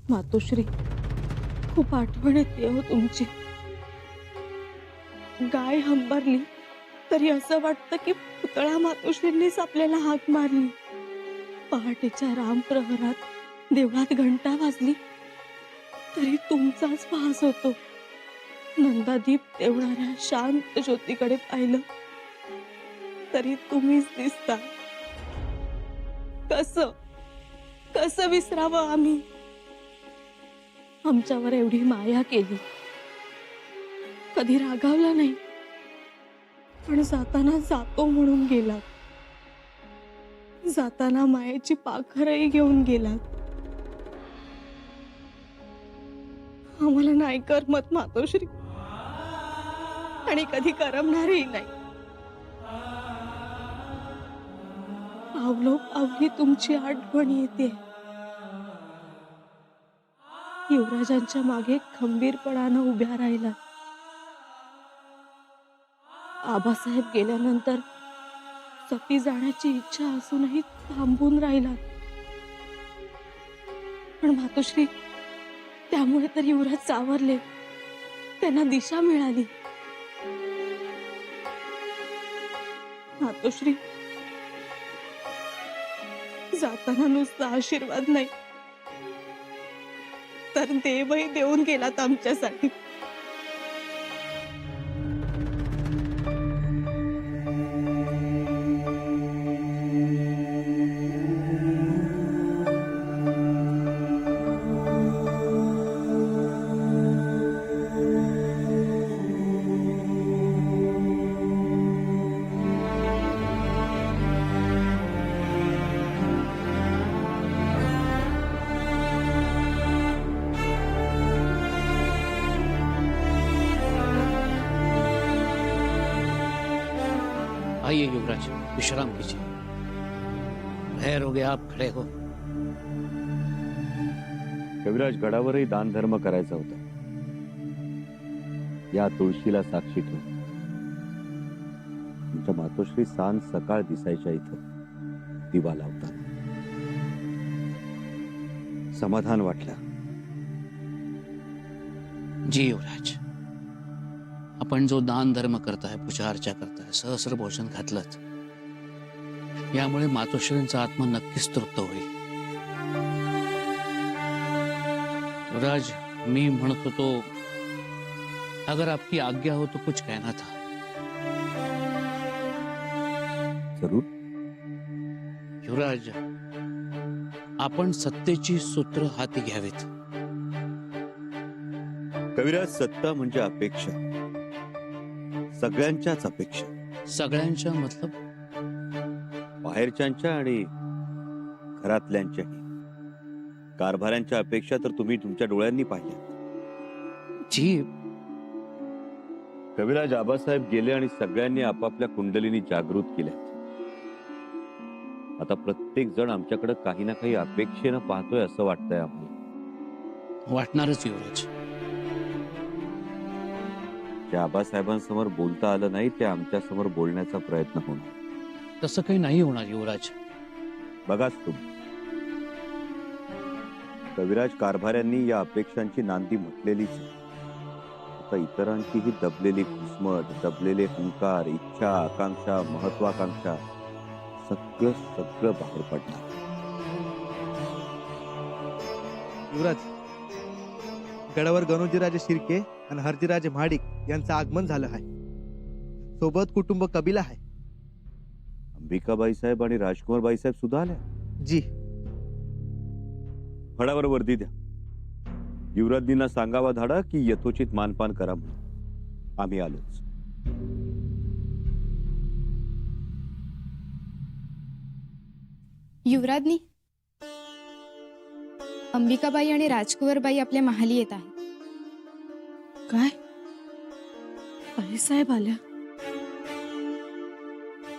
मातोश्री, खूप आठवण येते हो तुमची. गाय हंबरली तरी असं वाटतं की पुतळा मातोश्रींनीच आपल्याला हाक मारली. पहाटेच्या रामप्रहरात देवळात घंटा वाजली तरी तुमचाच वास होतो. नंदादीप तेवणाऱ्या शांत ज्योतीकडे पाहिलं तरी तुम्हीच दिसता. कसं कसं विसरावं आम्ही? आमच्यावर एवढी माया केली, कधी रागावला नाही, पण जाताना जातो म्हणून गेलात. जाताना मायेची पाखरही घेऊन गेलात. आम्हाला नाही करमत मातोश्री, आणि कधी करमणारही नाही. पावलोपावली तुमची आठवण येते. युवराजांच्या मागे खंबीरपणानं उभ्या राहिला. आबासाहेब गेल्यानंतर सती जाण्याची इच्छा असूनही थांबून राहिला. पण मातोश्री, त्यामुळे तर युवराज सावरले, त्यांना दिशा मिळाली. मातोश्री, जाताना नुसता आशीर्वाद नाही, तर देवही देऊन गेलात आमच्यासाठी. आइए युवराज, विश्राम कीजिए। देर हो गया, आप खड़े हो। कविराज, गडावरही दान धर्म करायचा होता. या तुळशीला साक्षी ठेव. तुमच्या मातोश्री सांज सकाळ दिसायच्या इथं दिवा लावताना. समाधान वाटलं. जी युवराज, आपण जो दान धर्म करताय, पूजा अर्चा करताय, सहस्र भोजन घातलं, यामुळे मातोश्रींचा आत्मा नक्कीच तृप्त होईल. युवराज, मी म्हणत होतो, अगर आपकी आज्ञा हो तो कुछ कहना था. जरूर. युवराज, आपण सत्तेची सूत्र हाती घ्यावीत. कविराज, सत्ता म्हणजे अपेक्षा, सगळ्यांच्याच अपेक्षा. सगळ्यांच्या मतलब? बाहेरच्यांच्या आणि घरातल्यांच्याही. कारभाऱ्यांच्या अपेक्षा तर तुम्ही तुमच्या डोळ्यांनी पाहिल्या. जी कविराज, आबासाहेब गेले आणि सगळ्यांनी आपापल्या कुंडलीनी जागृत केल्या. आता प्रत्येक जण आमच्याकडे काही ना काही अपेक्षेनं पाहतोय असं वाटतंय आम्हाला. वाटणारच युवराज. जे आबासाहेबांसमोर बोलता आलं नाही ते आमच्या समोर बोलण्याचा प्रयत्न होणार. तसं काही नाही होणार युवराज. बघाच तुम्ही. कविराज, कारभाऱ्यांनी या अपेक्षांची नांदी म्हटलेलीच आहे. आता इतरांचीही दबलेली घुसमट, दबलेले हुंकार, इच्छा, आकांक्षा, महत्वाकांक्षा सगळं सगळं बाहेर पडणार. युवराज, गडावर गणोजीराजे शिर्के आणि हरजीराजे महाडिक यांचं आगमन झालं आहे. सोबत कुटुंब कबिला आहे. अंबिकाबाई साहेब आणि राजकुमारबाई साहेब सुद्धा आल्या. जी. फडावर वर्दी द्या. युवराजींना सांगावा धाडा की यथोचित मानपान करा म्हणून. आम्ही आलोच. युवराजनी, अंबिकाबाई आणि राजकुवरबाई आपल्या महाली येत आहेत. काय? बाईसाहेब आल्या?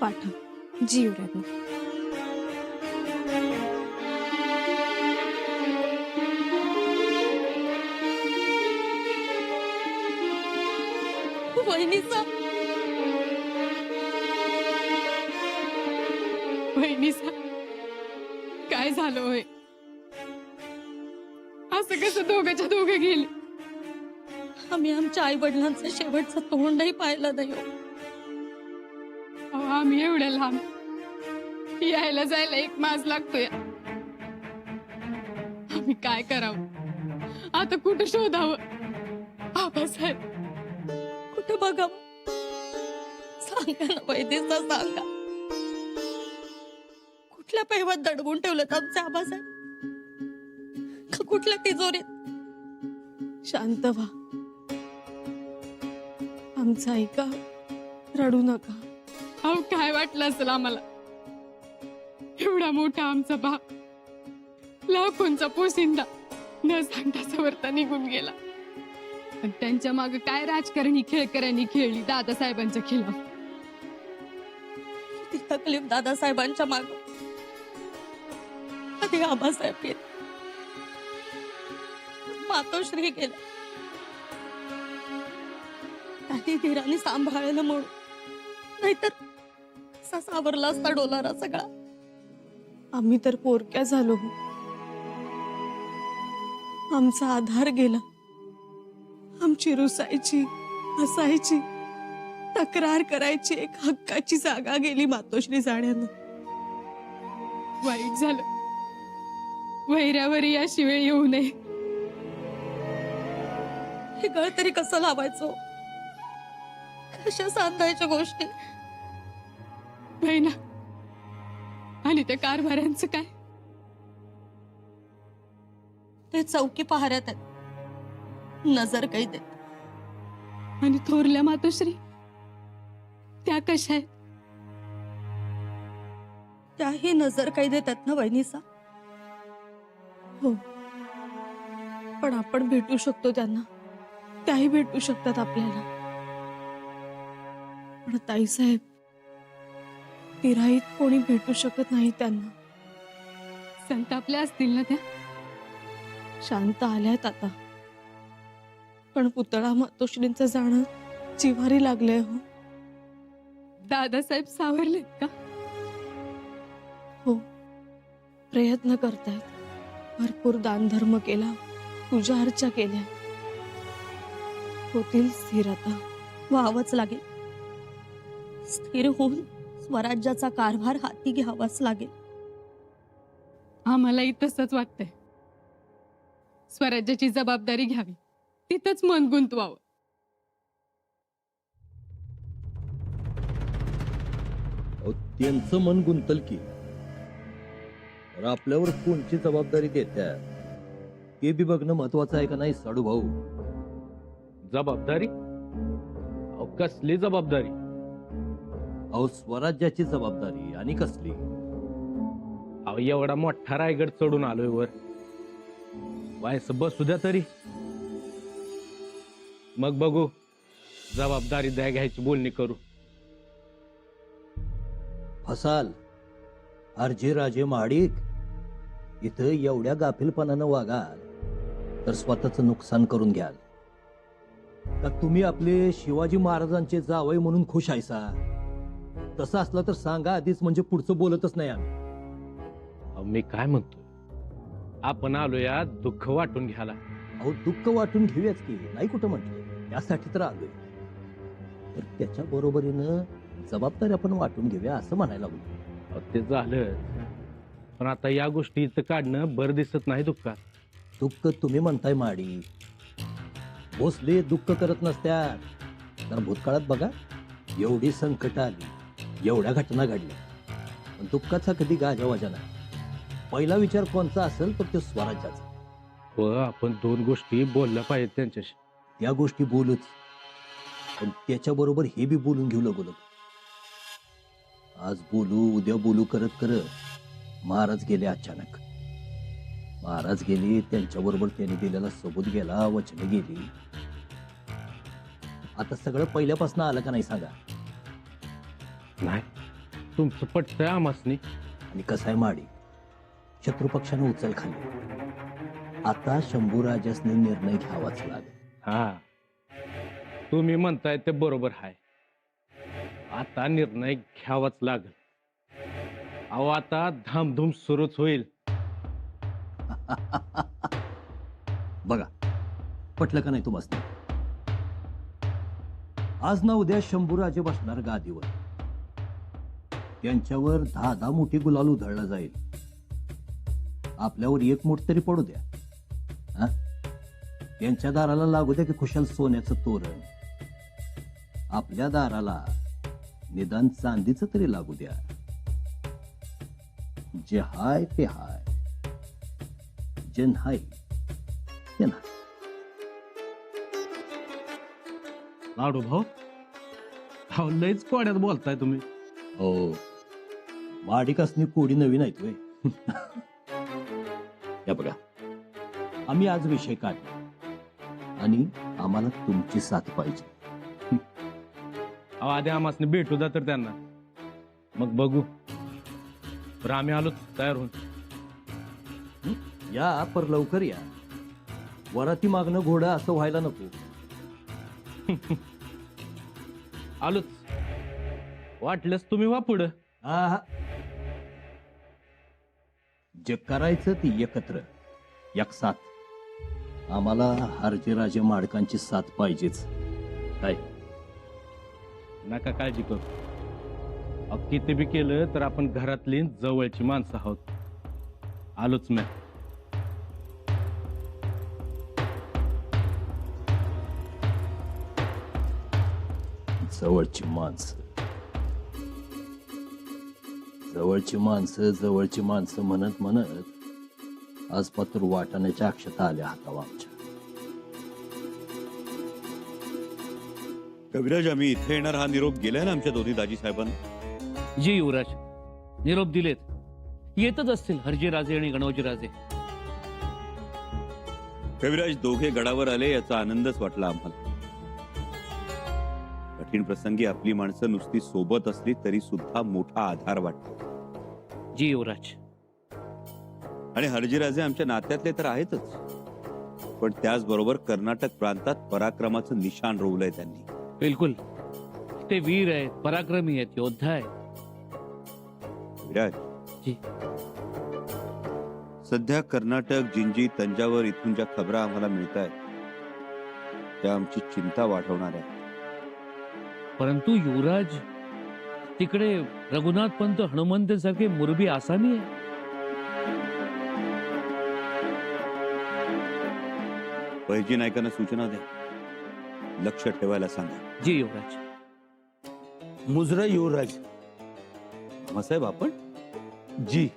पाठव. जी युवराजनी. वहिनीचा वहिनीचा काय झालं होय? असं कसं दोघंच्या दोघं गेली? आम्ही आमच्या आई वडिलांचं शेवटचं तोंडही पाहिलं नाही हो. अहो, आम्ही एवढ्या लांब यायला जायला 1 मास लागतोय. आम्ही काय करावं आता? कुठं शोधावं? आबासाहेब कुठे बघावं सांगा ना वैद्यचा, सांगा. कुठल्या पैवात दडवून ठेवलं आमचे आबासाहेब? का कुठल्या तिजोरीत? शांत व्हा, आमचं ऐका, रडू नका. अहो, काय वाटलं असेल आम्हाला? एवढा मोठा आमचा बाप, लाखोंचा पोसिंदा, न सांगता सवरता निघून गेला. आणि त्यांच्या मागे काय राजकारणी खेळकऱ्यांनी खेळली दादासाहेबांच्या खिलाफ. किती तकलीफ दादासाहेबांच्या माग. कधी आबासाहेब गेले, मातोश्री गेले, काही धीराने सांभाळलं म्हणून, नाहीतर कसा सावरला असता डोलारा सगळा. आम्ही तर पोरक्या झालो. आमचा आधार गेला. आमची रुसायची, हसायची, तक्रार करायची एक हक्काची जागा गेली मातोश्री जाण्यानं. वाईट झालं. वैऱ्यावरी अशी वेळ येऊ नये. हे गळ तरी कसं लावायचो? कशा सांधायच्या गोष्टी? बहिणा, आणि त्या कारभाऱ्यांचं काय? ते चौकी पहाऱ्यात आहेत, नजर कैद आहेत. आणि थोरल्या मातोश्री त्या कशा आहेत? त्याही नजर कैद येतात ना वहिनीसा? हो, पण आपण भेटू शकतो त्यांना, त्याही भेटू शकतात आपल्याला. पण ताईसाहेब, तिराईत कोणी भेटू शकत नाही त्यांना. संतापल्या असतील ना त्या? शांत आल्यात आता, पण पुतळा मातोश्रींचं जाणं जिव्हारी लागलंय हो. दादासाहेब सावरलेत का? हो, प्रयत्न करतायत. भरपूर दानधर्म केला, पूजा अर्चा केल्या. होतील स्थिर आता. व्हावंच लागेल. स्थिर होऊन स्वराज्याचा कारभार हाती घ्यावाच लागेल. आम्हालाही तसंच वाटतंय. स्वराज्याची जबाबदारी घ्यावी, तिथंच मन गुंतवावं. त्यांचं मन गुंतल की, तर आपल्यावर कोणची जबाबदारी देतात हे बी बघणं महत्वाचं आहे का नाही साडू भाऊ? जबाबदारी? अहो, कसली जबाबदारी? अहो, स्वराज्याची जबाबदारी. आणि कसली? अहो, एवढा मोठा रायगड चढून आलोय वर, वायस बसू द्या तरी. मग बघू, जबाबदारी द्या घ्यायची बोलणी करू. फसाल अर्जे राजे महाडिक. इथं एवढ्या गाफीलपणानं वागाल तर स्वतःचं नुकसान करून घ्याल. का तुम्ही आपले शिवाजी महाराजांचे जावई म्हणून खुश आहेसा? तसं असलं तर सांगा आधीच, म्हणजे पुढचं बोलतच नाही आम्ही. अहो, मी काय म्हणतो, आपण आलो या दुःख वाटून घ्यायला. अहो, दुःख वाटून घेऊयाच की, नाही कुठं म्हटलं, त्यासाठी तर आलोय. तर त्याच्या बरोबरीनं जबाबदारी आपण वाटून घेऊया असं म्हणायला लागलो. अहो, ते झालं, पण आता या गोष्टी इथं काढणं बरं दिसत नाही दुःखात. दुःख तुम्ही म्हणताय माडी, भोसले दुःख करत नसत्यात. तर भूतकाळात बघा, एवढी संकट आली, एवढ्या घटना घडल्या, पण दुःखाचा कधी गाजावाजा नाही. पहिला विचार कोणचा असेल तर तो स्वराज्याचा. व आपण 2 गोष्टी बोलल्या पाहिजेत त्यांच्याशी. त्या गोष्टी बोलूच, पण त्याच्याबरोबर हे बी बोलून घेऊ लगोलग. आज बोलू उद्या बोलू करत करत महाराज गेले अचानक. महाराज गेले, त्यांच्याबरोबर त्यांनी दिलेला सबूत गेला, वचने गेली. आता सगळं पहिल्यापासून आलं का नाही सांगा? नाही, तुमचं पटतंय आमासनी. आणि कसं आहे माडी, शत्रुपक्षानं उचल खाल्ली. आता शंभूराजासने निर्णय घ्यावाच लागेल. हा, तुम्ही म्हणताय ते बरोबर आहे. आता निर्णय घ्यावाच लागेल. अहो, आता धामधूम सुरूच होईल. बघा पटलं का नाही तुम्हाला? आज ना उद्या शंभूराजे बसणार गादीवर. त्यांच्यावर 10 मोठी गुलाल उधळला जाईल. आपल्यावर 1 मूठ तरी पडू द्या. हा? त्यांच्या दाराला लागू द्या की खुशाल सोन्याचं तोरण. आपल्या दाराला निदान चांदीचं तरी लागू द्या. जे हाय ते हाय, जे नाही ते नाही. लाडू भाऊ, अहो लयच कोड्यात बोलताय तुम्ही. हो, माडिकासनी कोडी नवीन आहेत वे. या बघा, आम्ही आज विषय काढला आणि आम्हाला तुमची साथ पाहिजे. अहो आधी आमासने भेटू द्या तर त्यांना, मग बघू. तर आम्ही आलो तयार होऊन. या पर लवकर या. वराती मागणं घोडं असं व्हायला नको. आलोच. वाटलंच तुम्ही वा पुढं. हा. जे करायचं ते एकत्र, एक साथ. आम्हाला हरजीराजे माडकांची साथ पाहिजेच. काय नका काळजी करू. अहो, किती बी केलं तर आपण घरातली जवळची माणसं आहोत. आलोच मी. जवळची माणसं, जवळची माणसं, जवळची माणसं म्हणत म्हणत आज पातूर वाटाण्याच्या अक्षता आल्या हातावर आमच्या. कविराज, आम्ही इथे येणार हा निरोप गेलाय ना आमच्या दोन्ही दाजी साहेबांना? जी युवराज, निरोप दिलेत. येतच असतील हरजीराजे आणि गणोजीराजे. कविराज, दोघे गडावर आले याचा आनंदच वाटला आम्हाला. कठीण प्रसंगी आपली माणसं नुसती सोबत असली तरी सुद्धा मोठा आधार वाटतो. जी युवराज. आणि हरजीराजे आमच्या नात्यातले तर आहेतच, पण त्याचबरोबर कर्नाटक प्रांतात पराक्रमाचं निशाण रोवलंय त्यांनी. बिलकुल, ते वीर आहेत, पराक्रमी आहेत, योद्धा आहेत. विराज, जी. सध्या कर्नाटक, जिंजी, तंजावर इथून ज्या खबरा आम्हाला मिळत आहेत त्या आमची चिंता वाढवणाऱ्या आहेत. परंतु युवराज, तिकडे रघुनाथ पंत हनुमंत सारखे मुरबी आसामी आहे. पहिजी नायकांना सूचना द्या, लक्ष ठेवायला सांगा. जी युवराज. मुजरा युवराज. साहेब, आपण जी,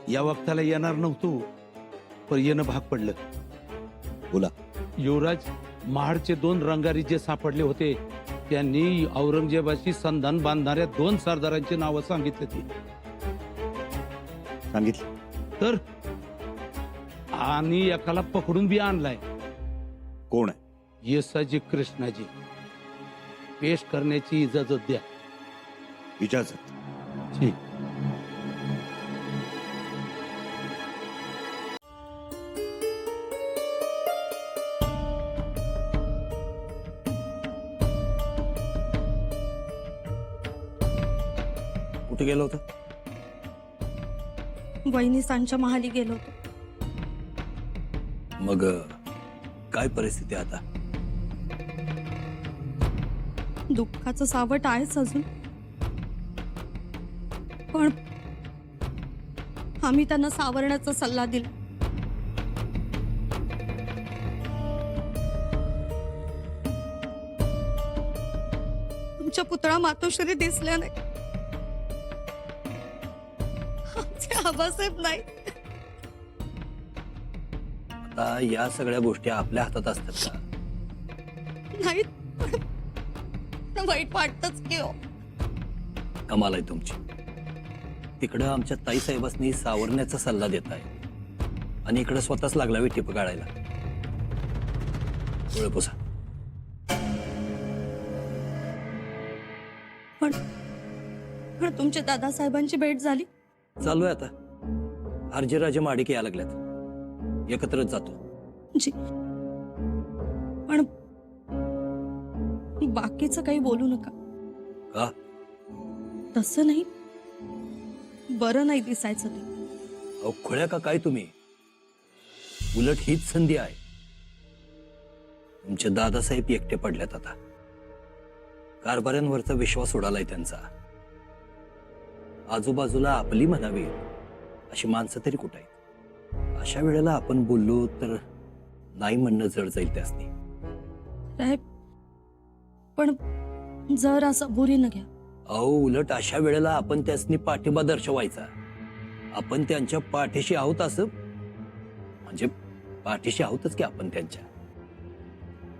या वक्ताला येणार नव्हतो, पण येणं भाग पडलं. बोला. युवराज, महाडचे 2 रंगारी जे सापडले होते त्यांनी औरंगजेबाशी संधान बांधणाऱ्या 2 सरदारांची नावं सांगितली ती. सांगितलं तर आणि एकाला पकडून बी आणलाय. कोण आहे? येसाजी कृष्णाजी. पेश करण्याची इजाजत द्या. इजाजत. ठीक. कुठे गेलो होतं? वहिनीसांच्या महाली गेलो होतो. मग काय परिस्थिती आता? दुःखाचं सावट आहेच अजून, पण आम्ही त्यांना सावरण्याचा सल्ला दिला. आमच्या पुतळा मातोश्री दिसल्या नाही. आमचे आबासाहेब नाही. आता या सगळ्या गोष्टी आपल्या हातात असतात का? नाहीत, पण वाईट वाटतच की हो. कमाल आहे तुमची. तिकडं आमच्या ताई साहेबांनी सावरण्याचा सल्ला देत आहे आणि इकडं स्वतःच लागला टिप काढायला. डोळे पुसा. पण तुमच्या दादासाहेबांची भेट झाली? चालू आहे आता. हरजीराजे माडिक यायला लागल्यात. एकत्रच जातो. जी, पण बाकीचं काही बोलू नका. का? तसं नाही, बरं नाही दिसायचं ते. अहो खुळ्या का काय तुम्ही? उलट हीच संधी आहे. तुमचे दादासाहेब एकटे पडल्यात आता. कारभाऱ्यांवरचा विश्वास उडालाय त्यांचा. आजूबाजूला आपली म्हणावी अशी माणसं तरी कुठं आहेत. अशा वेळेला आपण बोललो तर नाही म्हणणं जड जाईल त्यासनी. साहेब, पण जर असं बुरी न घ्या. अहो, उलट अशा वेळेला आपण त्यासनी पाठिंबा दर्शवायचा. आपण त्यांच्या पाठीशी आहोत असं म्हणजे पाठीशी आहोतच की आपण त्यांच्या.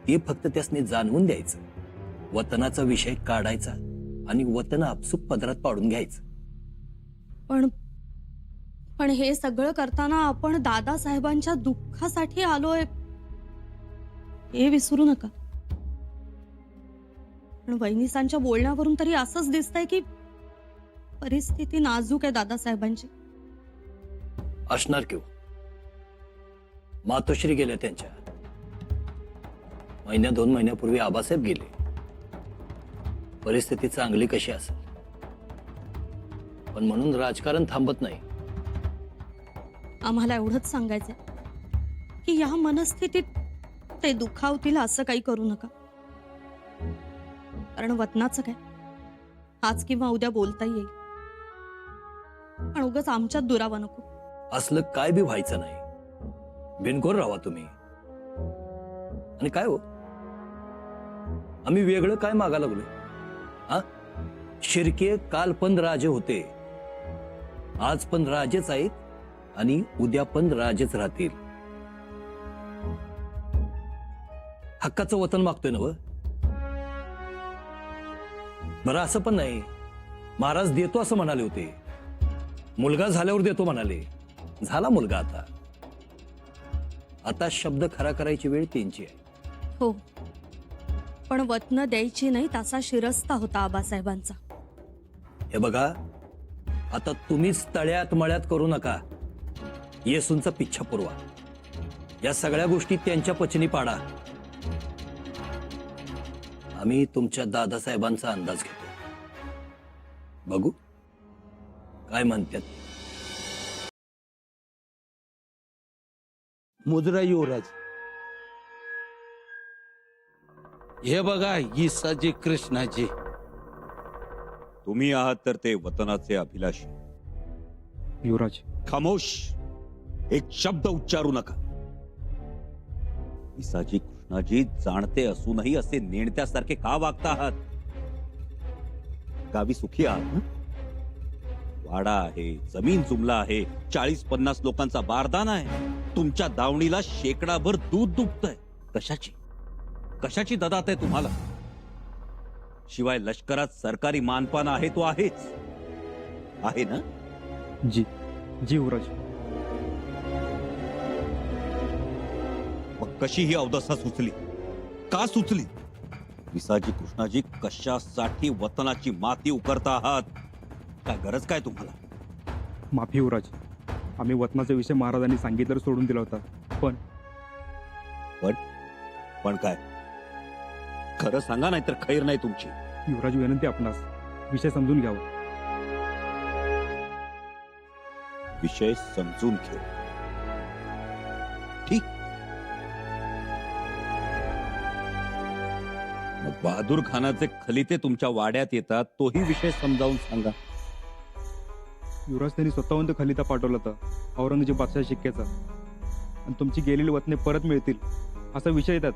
ते फक्त त्यासनी जाणवून द्यायचं. वतनाचा विषय काढायचा आणि वतन आपसूक पदरात पाडून घ्यायचं. पण हे सगळं करताना आपण दादासाहेबांच्या दुःखासाठी आलोय हे विसरू नका. पण वहिनीसांच्या बोलण्यावरून तरी असंच दिसतंय की परिस्थिती नाजूक आहे दादासाहेबांची. असणार किंवा मातोश्री गेल्या त्यांच्या. महिन्या 2 महिन्यापूर्वी आबासाहेब गेले. परिस्थिती चांगली कशी असेल पण म्हणून राजकारण थांबत नाही. आम्हाला एवढंच सांगायचंय की या मनस्थितीत ते दुखावतील असं काही करू नका. कारण वतनाचं काय आज किंवा उद्या बोलता येईल. पण उगाच आमच्यात दुरावा नको. असलं काय बी व्हायचं नाही. बिनकोर राहा तुम्ही. आणि काय हो, आम्ही वेगळं काय मागा लागलो? हा, शिर्के काल पण राजे होते, आज पण राजेच आहेत आणि उद्या पण राजेच राहतील. हक्काचं वतन मागतोय ना व. बरं, असं पण नाही महाराज देतो असं म्हणाले होते. मुलगा झाल्यावर देतो म्हणाले. झाला मुलगा. आता शब्द खरा करायची वेळ त्यांची आहे. हो, पण वतन द्यायची नाही तसा शिरस्ता होता आबासाहेबांचा. हे बघा, आता तुम्हीच तळ्यात मळ्यात करू नका. येसूंचा पिच्छा पुरवा. या सगळ्या गोष्टी त्यांच्या पचनी पाडा. आम्ही तुमच्या दादासाहेबांचा अंदाज घेतो. बघू काय म्हणतात. मुद्रा युवराज, हे बघा ईसाजी कृष्णाजी. तुम्ही आहात तर ते वतनाचे अभिलाषी. युवराज, खामोश. एक शब्द उच्चारू नका. ईसाजी कृष्णाजी, जाणते असूनही असे नेणत्यासारखे का वागता आहात? गावी सुखी आहात ना? वाडा आहे, जमीन जुमला आहे, 40-50 लोकांचा बारदान आहे. तुमच्या दावणीला शेकडाभर दूध दुभतंय. कशाची ददात आहे तुम्हाला? शिवाय लष्करात सरकारी मानपान आहे तो आहेच आहे ना? जी युवराज. मग कशी ही अवदसा सुचली? का सुचली? विसाजी कृष्णाजी, कशासाठी वतनाची माती उकरता आहात? काय गरज काय तुम्हाला? माफी युवराज, आम्ही वतनाचा विषय महाराजांनी सांगितलं सोडून दिला होता. पण काय? खरं सांगा, नाहीतर खैर नाही तुमची. युवराज, विनंती आपणास विषय समजून घ्यावा. विषय समजून घेऊ. ठीक. मग बहादूर खानाचे खलिते तुमच्या वाड्यात येतात, तोही विषय समजावून सांगा. युवराज, त्यांनी स्वतःहून तो खलिता पाठवला होता औरंगजेब बादशाह शिक्क्याचा. आणि तुमची गेलेली वतने परत मिळतील असा विषय येतात.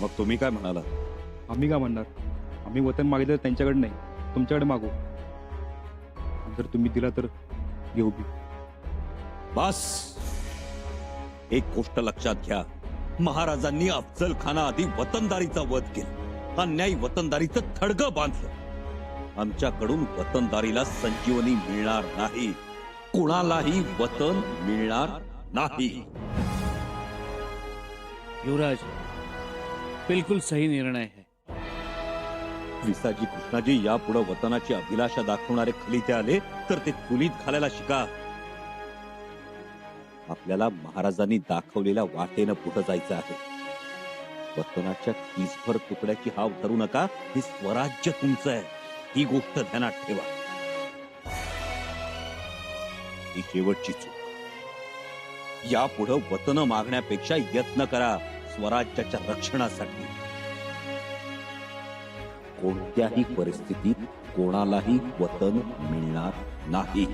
मग तुम्ही काय म्हणाला? आम्ही का म्हणणार? आम्ही वतन मागितलं तर त्यांच्याकडे नाही, तुमच्याकडे मागू. जर तुम्ही दिला तर घेऊ बी. बस. एक गोष्ट लक्षात घ्या, महाराजांनी अफजल खाना आधी वतनदारीचा वध केला. अन्यायी वतनदारीचं थडगं बांधलं. आमच्याकडून वतनदारीला संजीवनी मिळणार नाही. कुणालाही वतन मिळणार नाही. युवराज, बिल्कुल सही निर्णय है. विसाजी कृष्णाजी, यापुढे वतनाची अभिलाषा दाखवणारे खलिते आले तर ते चुलीत घालायला शिका. आपल्याला महाराजांनी दाखवलेल्या वाटेनं पुढे जायचं आहे. वतनाच्या किसभर तुकड्याची हाव धरू नका. हे स्वराज्य तुमचं आहे, ही गोष्ट ध्यानात ठेवा. ही शेवटची चूक. यापुढे वतन मागण्यापेक्षा यत्न करा स्वराज्याच्या रक्षणासाठी. कोणत्याही परिस्थितीत कोणालाही वतन मिळणार नाही.